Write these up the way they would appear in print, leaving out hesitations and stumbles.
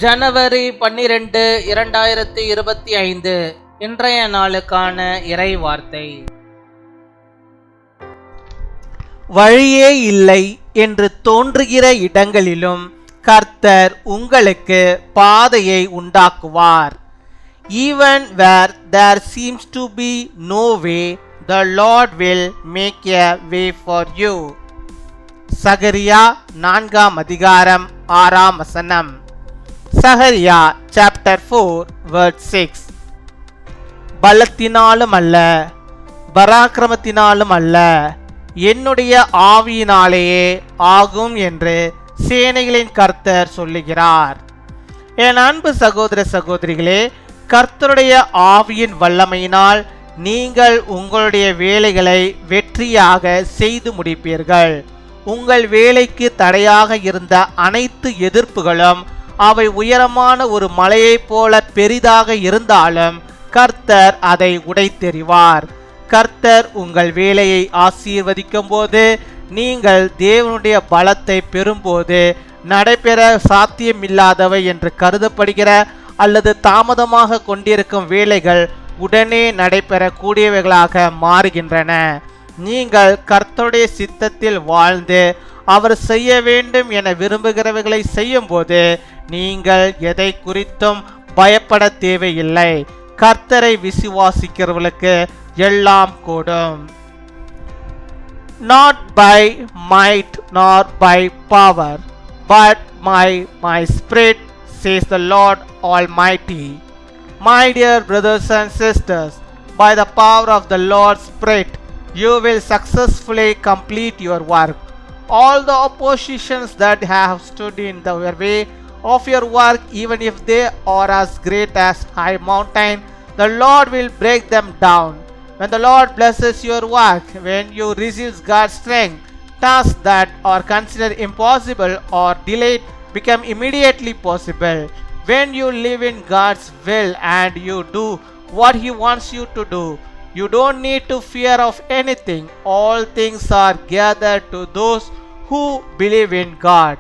ஜனவரி 12, 2025 இன்றைய நாளுக்கான இறை வார்த்தை. வழியே இல்லை என்று தோன்றுகிற இடங்களிலும் கர்த்தர் உங்களுக்கு பாதையை உண்டாக்குவார். Even where there seems to be no way, the Lord will make a way for you. சகரியா 4 அதிகாரம் 6 சகரியா சாப்டர் 4 verse 6. பலத்தினாலும் அல்ல, பராக்கிரமத்தினாலும் அல்ல, என்னுடைய ஆவியினாலேயே ஆகும் என்று சேனைகளின் கர்த்தர் சொல்லுகிறார். என் அன்பு சகோதர சகோதரிகளே, கர்த்தருடைய ஆவியின் வல்லமையினால் நீங்கள் உங்களுடைய வேலைகளை வெற்றியாக செய்து முடிப்பீர்கள். உங்கள் வேலைக்கு தடையாக இருந்த அனைத்து எதிர்ப்புகளும் அவை உயரமான ஒரு மலையைப் போல பெரிதாக இருந்தாலும் கர்த்தர் அதை உடைத்தெறிவார். கர்த்தர் உங்கள் வேலையை ஆசீர்வதிக்கும் போது, நீங்கள் தேவனுடைய பலத்தை பெறும்போது, நடைபெற சாத்தியமில்லாதவை என்று கருதப்படுகிற அல்லது தாமதமாக கொண்டிருக்கும் வேலைகள் உடனே நடைபெறக்கூடியவைகளாக மாறுகின்றன. நீங்கள் கர்த்தருடைய சித்தத்தில் வாழ்ந்து அவர் செய்ய வேண்டும் என விரும்புகிறவைகளை செய்யும் போது நீங்கள் எதை குறித்தும் பயப்பட தேவையில்லை. கர்த்தரை விசுவாசிக்கிறவர்களுக்கு எல்லாம் கூடும். Not by might nor by power, but my spirit, says the Lord Almighty. My dear brothers and sisters, by the power of the Lord's Spirit, you will successfully complete your work. All the oppositions that have stood in the way of your work, even if they are as great as high mountain, the Lord will break them down. When the Lord blesses your work, when you receive God's strength, tasks that are considered impossible or delayed become immediately possible. When you live in God's will and you do what He wants you to do, you don't need to fear of anything. All things are gathered to those who believe in God.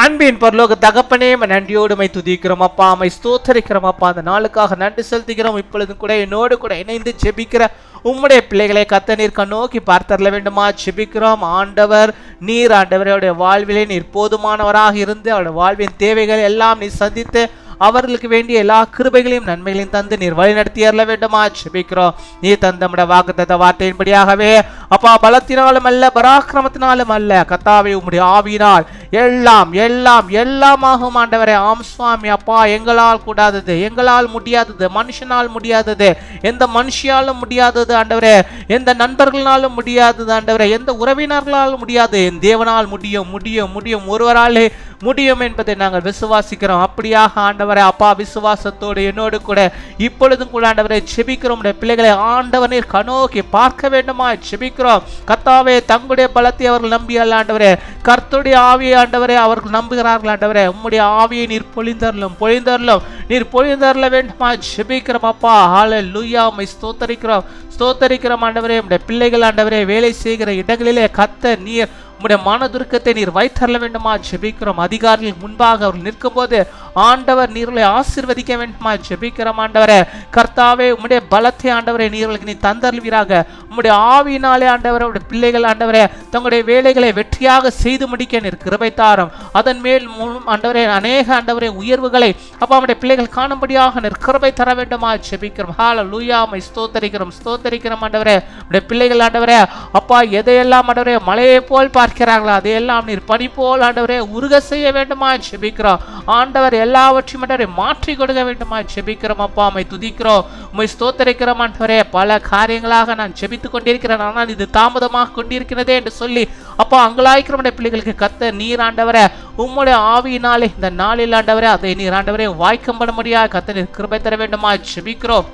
அன்பின் பரலோக தகப்பனே, நன்றியோடு my துதிக்கிறோம் அப்பா, my ஸ்தோத்தரிக்கிறோம் அப்பா. அந்த நாளுக்காக நன்றி செலுத்துகிறோம். இப்பொழுது கூட என்னோடு கூட இணைந்து ஜெபிக்கிற உம்முடைய பிள்ளைகளை கர்த்தர் நீர் கண்ணோக்கி பார்த்தரல வேண்டுமா ஜெபிக்கிறோம். ஆண்டவர் நீர் ஆண்டவருடைய வாழ்விலே நீர் போதுமானவராக இருந்து அவருடைய வாழ்வின் தேவைகள் எல்லாம் நீர் சந்தித்து அவர்களுக்கு வேண்டிய எல்லா கிருபைகளையும் நன்மைகளையும் தந்து நீர் வழி நடத்தி அருள வேண்டுமா ஜெபிக்கிறோம். நீ தந்த வாக்குத்தத்த வார்த்தையின்படியாகவே அப்பா, பலத்தினாலும் அல்ல, பராக்கிரமத்தினாலும் அல்ல, கர்த்தாவே உம்முடைய ஆவியினால் எல்லாம் எல்லாம் எல்லாமாகும் ஆண்டவரே. ஆம் சுவாமி அப்பா, எங்களால் கூடாதது, எங்களால் முடியாதது, மனுஷனால் முடியாதது, எந்த மனுஷியாலும் முடியாதது ஆண்டவரே, எந்த நண்பர்களாலும் முடியாதது ஆண்டவரே, எந்த உறவினர்களாலும் முடியாது, என் தேவனால் முடியும் முடியும் முடியும், ஒருவராலே முடியும் என்பதை நாங்கள் விசுவாசிக்கிறோம். அப்படியாக ஆண்டவரே அப்பா, விசுவாசத்தோடு என்னோடு கூட இப்பொழுதும் கூட ஆண்டவரை ஜெபிக்கிறோம். பிள்ளைகளை ஆண்டவர் நீர் கண்ணோக்கி பார்க்க வேண்டுமா ஜெபிக்கிறோம். கர்த்தாவே, தங்களுடைய பலத்தை அவர்கள் நம்பி அல்ல ஆண்டவரே, கர்த்தருடைய ஆவியை ஆண்டவரே அவர்கள் நம்புகிறார்கள் ஆண்டவரே. உம்முடைய ஆவியை நீர் பொழிந்தருளும் நீர் பொழிந்தருள வேண்டுமா ஜெபிக்கிறோம் அப்பா. ஹல்லேலூயா, உம்மை ஸ்தோத்தரிக்கிறோம் ஆண்டவரே. உம்முடைய பிள்ளைகள் ஆண்டவரே வேலை செய்கிற இடங்களிலே கர்த்தர் நீர் உம்முடைய மனதுருக்கத்தை நீர் வைத்தரல வேண்டுமா ஜெபிக்கிறோம். அதிகாரிகள் முன்பாக அவர்கள் நிற்கும் போது ஆண்டவர் நீர்களை ஆசீர்வதிக்க வேண்டுமா ஜெபிக்கிறோம் ஆண்டவரே. கர்த்தாவே, உம்முடைய பலத்தை ஆண்டவரே நீர்களுக்கு நீ தந்தருள்வீராக. உம்முடைய ஆவியினாலே ஆண்டவரே உடைய பிள்ளைகள் ஆண்டவரே தங்களுடைய வேலைகளை வெற்றியாக செய்து முடிக்க நீர் கிருபை தாரும். அதன் மேல் ஆண்டவரே அநேக ஆண்டவரே உயர்வுகளை அப்பா உம்முடைய பிள்ளைகள் காணும்படியாக நீர் கிருபை தர வேண்டுமா ஜெபிக்கிறோம். ஹல்லேலூயா, உம்மை ஸ்தோத்தரிக்கிறோம் ஆண்டவரே. உடைய பிள்ளைகள் ஆண்டவரே அப்பா எதையெல்லாம் ஆண்டவரே மலையை போல் பார்க்கிறார்களா, அதையெல்லாம் நீர் பனி போல் ஆண்டவரே உருக செய்ய வேண்டுமா ஜெபிக்கிறோம் ஆண்டவர். எல்லாவற்றையும் ஆண்டவரே மாற்றி கொடுக்க வேண்டுமா ஜெபிக்கிறோம் அப்பா. உம்மை துதிக்கிறோம், உம்மை ஸ்தோத்தரிக்கிறோம் ஆண்டவரே. பல காரியங்களாக நான் ஜெபித்துக் கொண்டிருக்கிறேன், ஆனால் இது தாமதமாக கொண்டிருக்கிறதே என்று சொல்லி அப்பா அங்கலாய்க்கிற பிள்ளைகளுக்கு கர்த்தர் நீர் ஆண்டவரே உம்முடைய ஆவியினாலே இந்த நாளில் ஆண்டவரே அதை நீர் ஆண்டவரே வாய்க்கப்பட முடியாது கர்த்தர் நீர் கிருபை தர வேண்டுமா ஜெபிக்கிறோம்.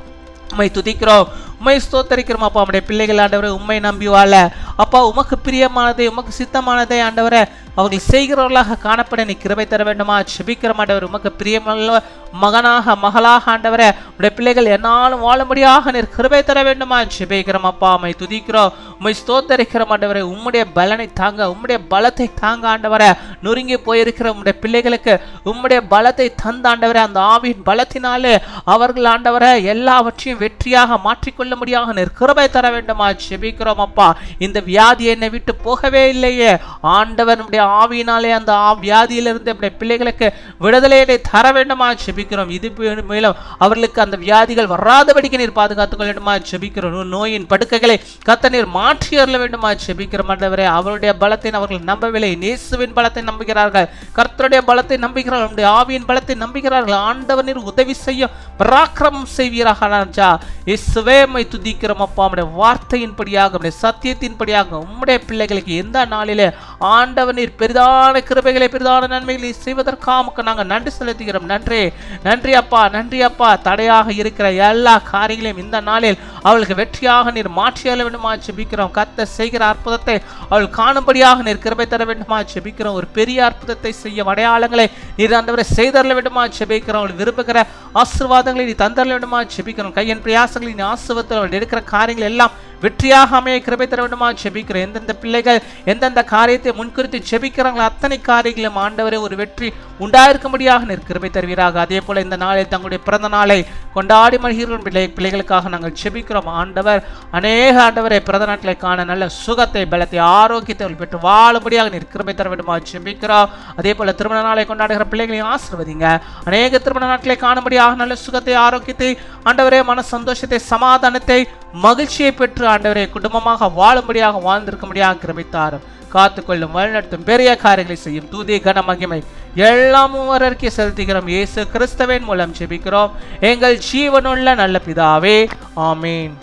உம்மை துதிக்கிறோம், உம்மை ஸ்தோத்தரிக்கிறோம் அப்பா. நம்முடைய பிள்ளைகள் ஆண்டவரை உம்மை நம்பி வாழ அப்பா, உமக்கு பிரியமானதை உமக்கு சித்தமானதை ஆண்டவரை அவர்கள் செய்கிறவர்களாக காணப்பட நீ கிருபை தர வேண்டுமா ஜெபிக்கிறோம் ஆண்டவர். உமக்கு பிரியமுள்ள மகனாக மகளாக ஆண்டவரை உடைய பிள்ளைகள் என்னாலும் வாழும்படியாக நீர் கிருபை தர வேண்டுமா ஜெபிக்கிறோம் அப்பா. உம்மை துதிக்கிறோம், உம்மை ஸ்தோத்தரிக்கிறோம் ஆண்டவரை. உம்முடைய பலனை தாங்க, உம்முடைய பலத்தை தாங்க ஆண்டவரை. நொறுங்கி போயிருக்கிற உம்முடைய பிள்ளைகளுக்கு உம்முடைய பலத்தை தந்த ஆண்டவரை, அந்த ஆவியின் பலத்தினாலே அவர்கள் ஆண்டவரை எல்லாவற்றையும் வெற்றியாக மாற்றிக்கொள்ள முடியாக நீர் கிருபை தர வேண்டுமா ஜெபிக்கிறோம் அப்பா. இந்த வியாதி என்னை விட்டு போகவே இல்லையே ஆண்டவர், நம்முடைய ஆவியினாலே அந்த வியாதியிலிருந்து நம்முடைய பிள்ளைகளுக்கு விடுதலையை தர வேண்டுமா ஜெபிக்கிறோம். இது மேலும் அவர்களுக்கு அந்த வியாதிகள் வராதபடிக்கு நீர் பாதுகாத்துக் கொள்ள வேண்டுமா ஜெபிக்கிறோம். நோயின் படுக்கைகளை கர்த்தர் நீர் மாற்றி அருள வேண்டுமா ஜெபிக்கிறோம் ஆண்டவரே. அவருடைய பலத்தை அவர்கள் நம்பவில்லை, இயேசுவின் பலத்தை நம்புகிறார்கள், கர்த்தருடைய பலத்தை நம்புகிறார்கள், நம்முடைய ஆவியின் பலத்தை நம்புகிறார்கள். ஆண்டவர் நீர் உதவி செய்ய பராக்கிரமம் செய்வீராக ராஜா. இயேசுவே உம்மை துதிக்கிறோம் அப்பா. நம்முடைய வார்த்தையின்படியாக, நம்முடைய சத்தியத்தின்படியாக உம்முடைய பிள்ளைகளுக்கு எந்த நாளிலே ஆண்டவர் நீர் பெரிதான கிருபைகளை பெரிதான நன்மைகளை செய்வதற்காக நாங்கள் நன்றி செலுத்துகிறோம். நன்றி அப்பா, நன்றி அப்பா. தடையாக இருக்கிற எல்லா காரியங்களையும் இந்த நாளில் அவளுக்கு வெற்றியாக நீர் மாற்றி அருள வேண்டுமா ஜெபிக்கிறோம். கர்த்தர் செய்கிற அற்புதத்தை அவள் காணும்படியாக நீர் கிருபை தர வேண்டுமா ஜெபிக்கிறோம். ஒரு பெரிய அற்புதத்தை செய்ய அடையாளங்களை நீர் ஆண்டவரை செய்தரல வேண்டுமா ஜெபிக்கிறோம். அவள் விரும்புகிற ஆசீர்வாதங்களை நீ தந்தரல வேண்டுமா ஜெபிக்கிறோம். கையின் பிரயாசங்களை நீ ஆசீர்வதித்து அவள் எடுக்கிற காரியங்கள் எல்லாம் வெற்றியாக அமைய கிருபை தர வேண்டுமா ஜெபிக்கிறோம். எந்தெந்த பிள்ளைகள் எந்தெந்த காரியத்தை முன்குறித்து ஜெபிக்கிறாங்களோ அத்தனை காரியங்களும் ஆண்டவரே ஒரு வெற்றி உண்டாயிருக்கும்படியாக நீர் கிருபை தருவீராக. அதே போல இந்த நாளில் தங்களுடைய பிறந்த நாளை கொண்டாடி மகிழ்கிற பிள்ளைகளுக்காக நாங்கள் ஜெபிக்கிறோம் ஆண்டவர். அநேக ஆண்டவரை பிறந்த நாட்களை காண நல்ல சுகத்தை, பலத்தை, ஆரோக்கியத்தை பெற்று வாழும்படியாக நீர் கிருபை தர வேண்டுமா ஜெபிக்கிறோம். அதே போல திருமண நாளை கொண்டாடுகிற பிள்ளைகளையும் ஆசீர்வதிங்க. அநேக திருமண நாட்களை காணும்படியாக நல்ல சுகத்தை, ஆரோக்கியத்தை ஆண்டவரே, மன சந்தோஷத்தை, சமாதானத்தை, மகிழ்ச்சியை பெற்று ஆண்டவரே குடும்பமாக வாழும்படியாக வாழ்ந்திருக்கும்படியாக கிருபைத்தாரும். காத்துக்கொள்ளும், வழிநடத்தும், பெரிய காரியங்களை செய்யும் தூதி கன மகிமை எல்லாமும் வரற்கே செலுத்துகிறோம். இயேசு கிறிஸ்துவின் மூலம் ஜெபிக்கிறோம் எங்கள் ஜீவனுள்ள நல்ல பிதாவே, ஆமீன்.